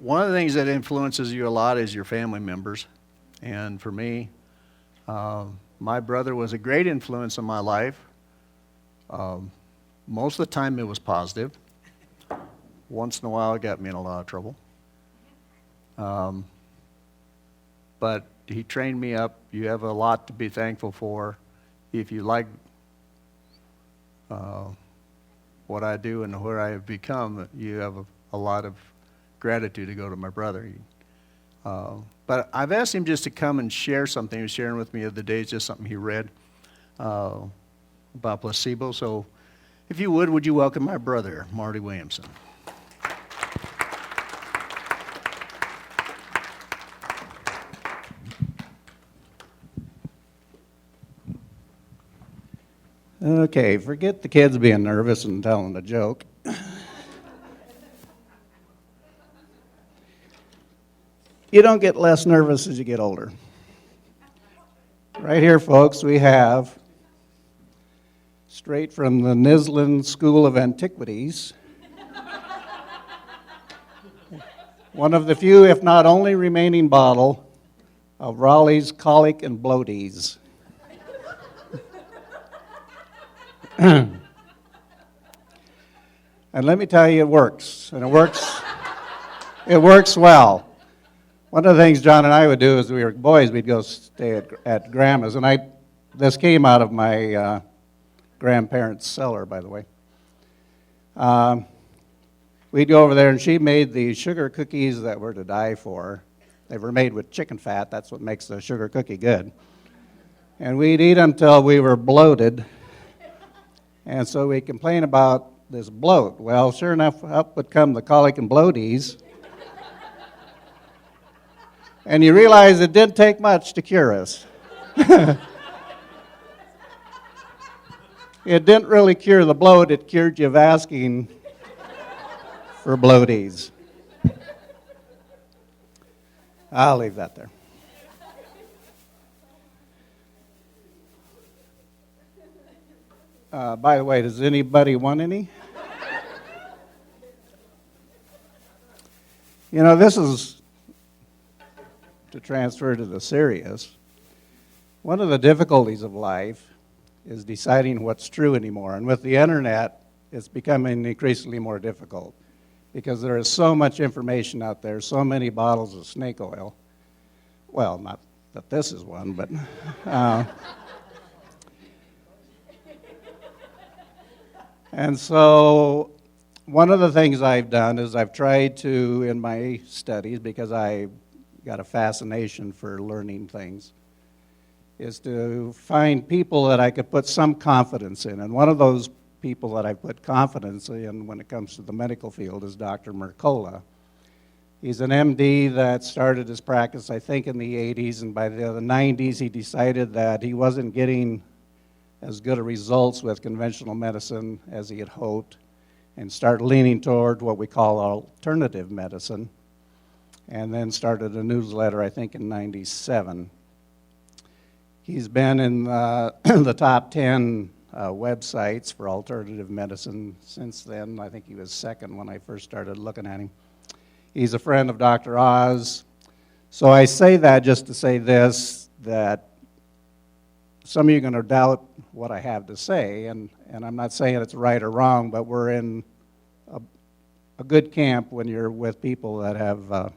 one of the things that influences you a lot is your family members. And for me, my brother was a great influence in my life. Most of the time it was positive. Once in a while it got me in a lot of trouble. But he trained me up. You have a lot to be thankful for. If you like what I do and where I have become, you have a lot of gratitude to go to my brother. But I've asked him just to come and share something. He was sharing with me the other day, it's just something he read about placebo. So if you would you welcome my brother, Marty Williamson. Okay, forget the kids being nervous and telling a joke. You don't get less nervous as you get older. Right here, folks, we have, straight from the Nislin School of Antiquities, one of the few, if not only, remaining bottle of Raleigh's Colic and Bloaties. And let me tell you, it works, and it works well. One of the things John and I would do as we were boys, we'd go stay at Grandma's, and this came out of my grandparents' cellar, by the way. We'd go over there, and she made the sugar cookies that were to die for. They were made with chicken fat. That's what makes the sugar cookie good. And we'd eat them till we were bloated. And so we complain about this bloat. Well, sure enough, up would come the colic and bloaties. And you realize it didn't take much to cure us. It didn't really cure the bloat, it cured you of asking for bloaties. I'll leave that there. By the way, does anybody want any? You know, this is to transfer to the serious. One of the difficulties of life is deciding what's true anymore. And with the internet, it's becoming increasingly more difficult because there is so much information out there, so many bottles of snake oil. Well, not that this is one, but... And so one of the things I've done is I've tried to, in my studies, because I got a fascination for learning things, is to find people that I could put some confidence in. And one of those people that I put confidence in when it comes to the medical field is Dr. Mercola. He's an MD that started his practice, I think, in the 80s, and by the 90s he decided that he wasn't getting as good a results with conventional medicine as he had hoped, and started leaning toward what we call alternative medicine, and then started a newsletter, I think, in 97. He's been in the top 10 websites for alternative medicine since then. I think he was second when I first started looking at him. He's a friend of Dr. Oz. So I say that just to say this, that some of you are going to doubt what I have to say, and I'm not saying it's right or wrong, but we're in a good camp when you're with people that have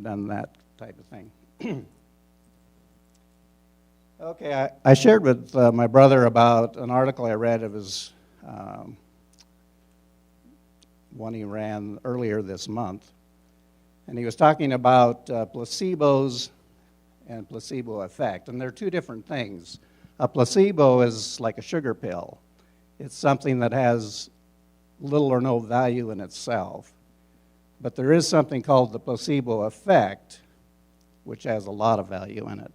done that type of thing. Okay, I shared with my brother about an article I read of his, one he ran earlier this month, and he was talking about placebos and placebo effect. And they're two different things. A placebo is like a sugar pill. It's something that has little or no value in itself. But there is something called the placebo effect, which has a lot of value in it.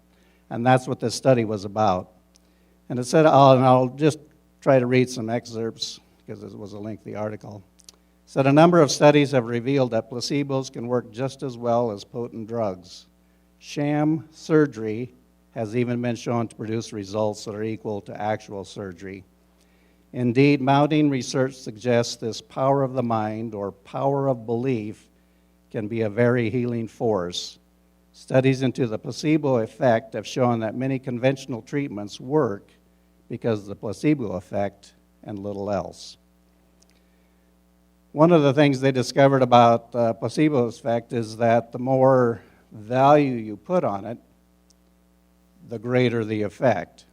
And that's what this study was about. And it said, and I'll just try to read some excerpts because it was a lengthy article. It said a number of studies have revealed that placebos can work just as well as potent drugs. Sham surgery has even been shown to produce results that are equal to actual surgery. Indeed, mounting research suggests this power of the mind, or power of belief, can be a very healing force. Studies into the placebo effect have shown that many conventional treatments work because of the placebo effect and little else. One of the things they discovered about the placebo effect is that the more value you put on it, the greater the effect.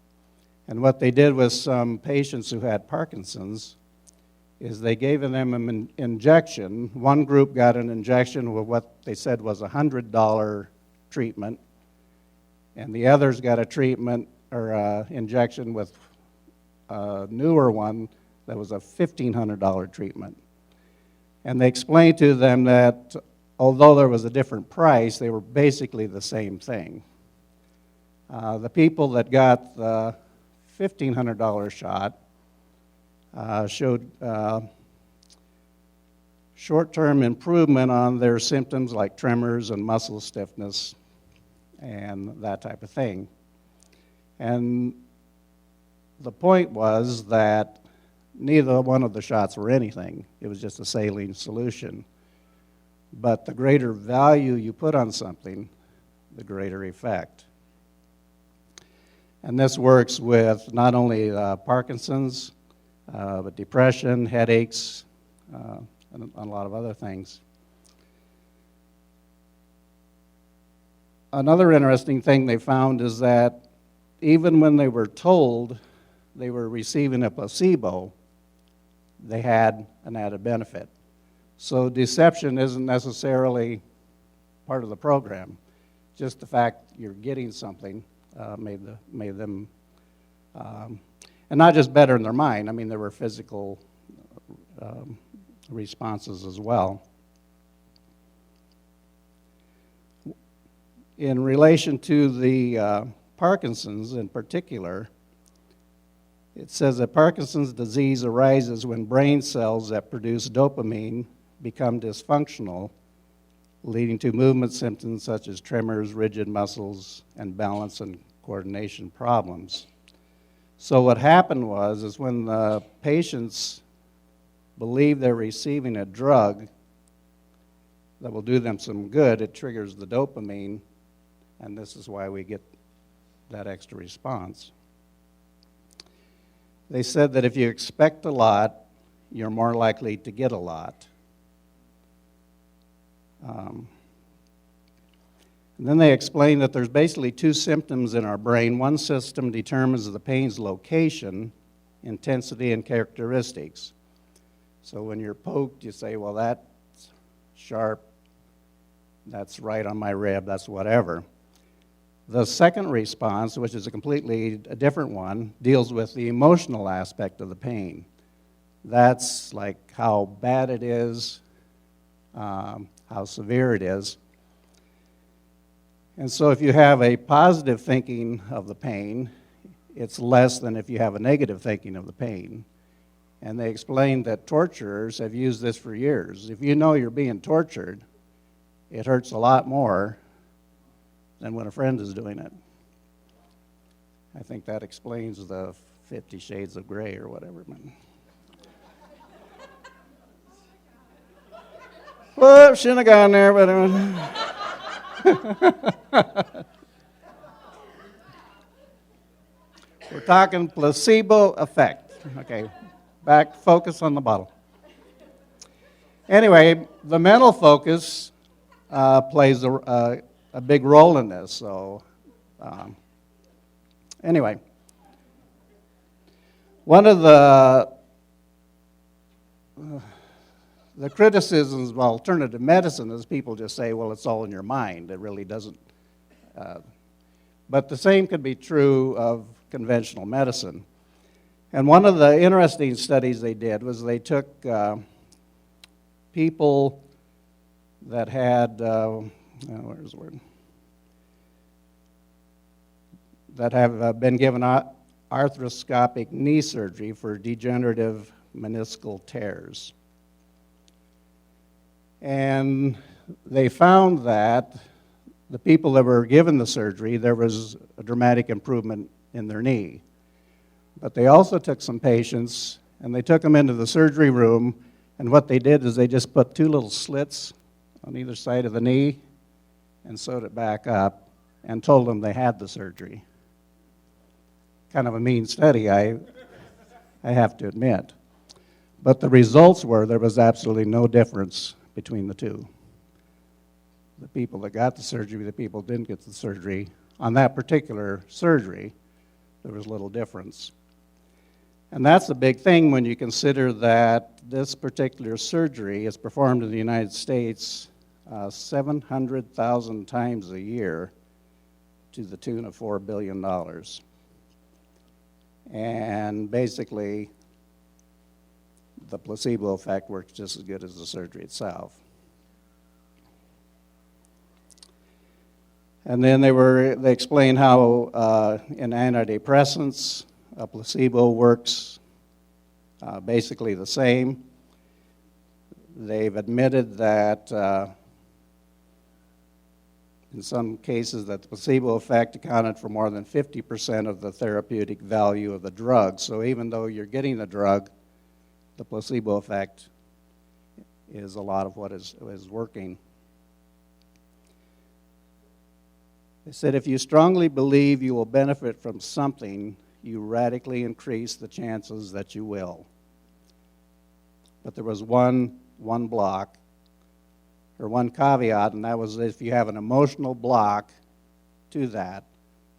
And what they did with some patients who had Parkinson's is they gave them an injection. One group got an injection with what they said was a $100 treatment, and the others got a treatment or injection with a newer one that was a $1,500 treatment. And they explained to them that although there was a different price, they were basically the same thing. The people that got the $1,500 shot showed short-term improvement on their symptoms like tremors and muscle stiffness and that type of thing. And the point was that neither one of the shots were anything. It was just a saline solution. But the greater value you put on something, the greater effect. And this works with not only Parkinson's, but depression, headaches, and a lot of other things. Another interesting thing they found is that even when they were told they were receiving a placebo, they had an added benefit. So deception isn't necessarily part of the program. Just the fact you're getting something made them, and not just better in their mind. I mean, there were physical responses as well. In relation to the Parkinson's in particular, it says that Parkinson's disease arises when brain cells that produce dopamine become dysfunctional, leading to movement symptoms such as tremors, rigid muscles, and balance and coordination problems. So what happened was when the patients believe they're receiving a drug that will do them some good, it triggers the dopamine, and this is why we get that extra response. They said that if you expect a lot, you're more likely to get a lot. And then they explained that there's basically two symptoms in our brain. One system determines the pain's location, intensity, and characteristics. So when you're poked, you say, well, that's sharp, that's right on my rib, that's whatever. The second response, which is a completely different one, deals with the emotional aspect of the pain. That's like how bad it is, how severe it is. And so if you have a positive thinking of the pain, it's less than if you have a negative thinking of the pain. And they explained that torturers have used this for years. If you know you're being tortured, it hurts a lot more than when a friend is doing it. I think that explains the 50 Shades of Grey or whatever. Well, shouldn't have gone there, but we're talking placebo effect. Okay, back, focus on the bottle. Anyway, the mental focus plays a big role in this. So, anyway, one of the criticisms of alternative medicine is people just say, well, it's all in your mind. It really doesn't. But the same could be true of conventional medicine. And one of the interesting studies they did was they took people that had, where's the word? That have been given arthroscopic knee surgery for degenerative meniscal tears. And they found that the people that were given the surgery, there was a dramatic improvement in their knee. But they also took some patients and they took them into the surgery room, and what they did is they just put two little slits on either side of the knee and sewed it back up and told them they had the surgery. Kind of a mean study, I have to admit. But the results were there was absolutely no difference between the two. The people that got the surgery, the people who didn't get the surgery, on that particular surgery, there was little difference. And that's the big thing when you consider that this particular surgery is performed in the United States 700,000 times a year to the tune of $4 billion. And basically, the placebo effect works just as good as the surgery itself. And then they explain how in antidepressants, a placebo works basically the same. They've admitted that in some cases that the placebo effect accounted for more than 50% of the therapeutic value of the drug. So even though you're getting the drug, the placebo effect is a lot of what is working. They said if you strongly believe you will benefit from something, you radically increase the chances that you will. But there was one block, or one caveat, and that was if you have an emotional block to that,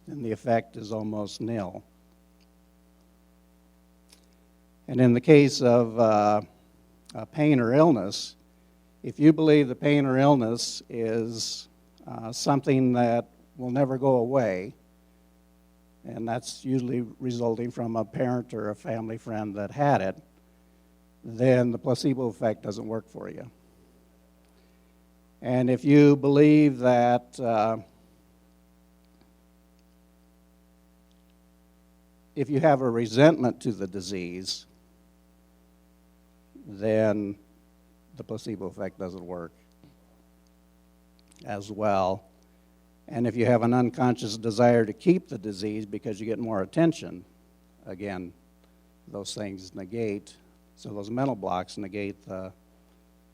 then the effect is almost nil. And in the case of pain or illness, if you believe the pain or illness is something that will never go away, and that's usually resulting from a parent or a family friend that had it, then the placebo effect doesn't work for you. And if you believe that if you have a resentment to the disease, then the placebo effect doesn't work as well. And if you have an unconscious desire to keep the disease because you get more attention, again, those things negate, so those mental blocks negate the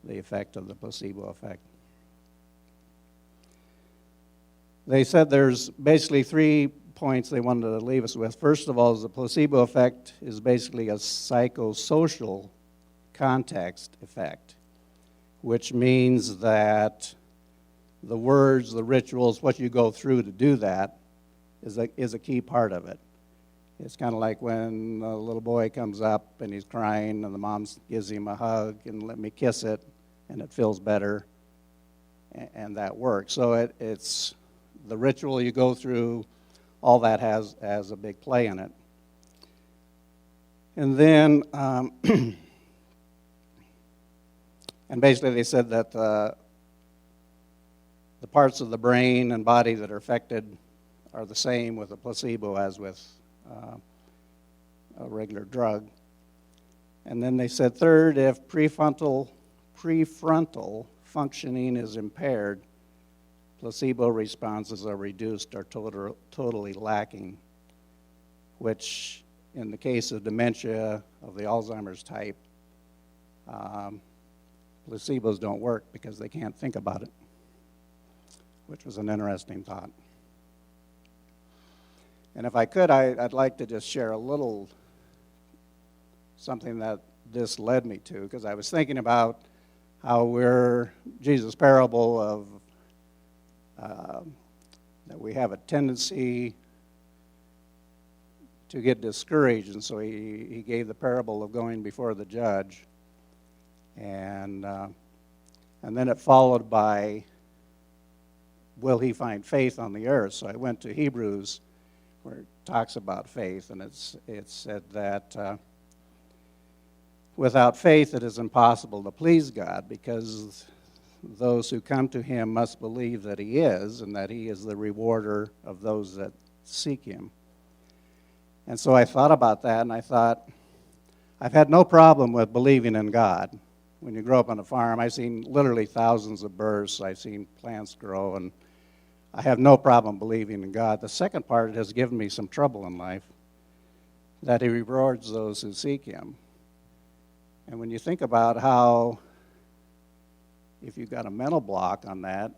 effect of the placebo effect. They said there's basically 3 points they wanted to leave us with. First of all, is the placebo effect is basically a psychosocial context effect, which means that the words, the rituals, what you go through to do that is a key part of it. It's kind of like when a little boy comes up and he's crying and the mom gives him a hug and let me kiss it, and it feels better, and that works. So it's the ritual you go through, all that has a big play in it. And then, and basically they said that the parts of the brain and body that are affected are the same with a placebo as with a regular drug. And then they said third, if prefrontal functioning is impaired, placebo responses are reduced or totally lacking, which in the case of dementia of the Alzheimer's type, placebos don't work because they can't think about it, which was an interesting thought. And if I could, I'd like to just share a little something that this led me to, because I was thinking about how Jesus' parable of that we have a tendency to get discouraged, and so he gave the parable of going before the judge, and then it followed by, will he find faith on the earth? So I went to Hebrews, where it talks about faith, and it said that without faith it is impossible to please God, because those who come to him must believe that he is, and that he is the rewarder of those that seek him. And so I thought about that, and I thought, I've had no problem with believing in God. When you grow up on a farm, I've seen literally thousands of births, I've seen plants grow, and I have no problem believing in God. The second part has given me some trouble in life, that he rewards those who seek him. And when you think about how if you've got a mental block on that,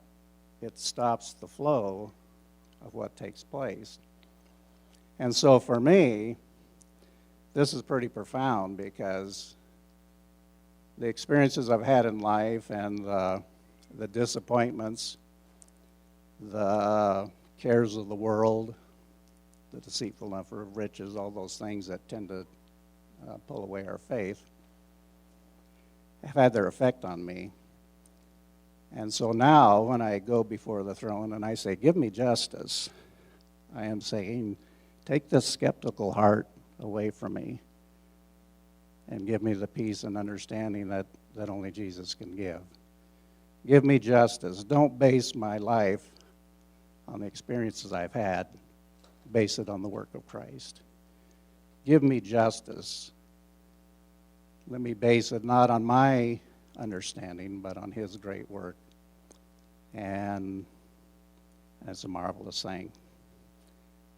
it stops the flow of what takes place. And so for me, this is pretty profound because the experiences I've had in life and the disappointments, the cares of the world, the deceitfulness of riches, all those things that tend to pull away our faith, have had their effect on me. And so now when I go before the throne and I say, give me justice, I am saying, take this skeptical heart away from me and give me the peace and understanding that only Jesus can give. Give me justice. Don't base my life on the experiences I've had. Base it on the work of Christ. Give me justice. Let me base it not on my understanding, but on his great work. And it's a marvelous thing.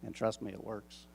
And trust me, it works.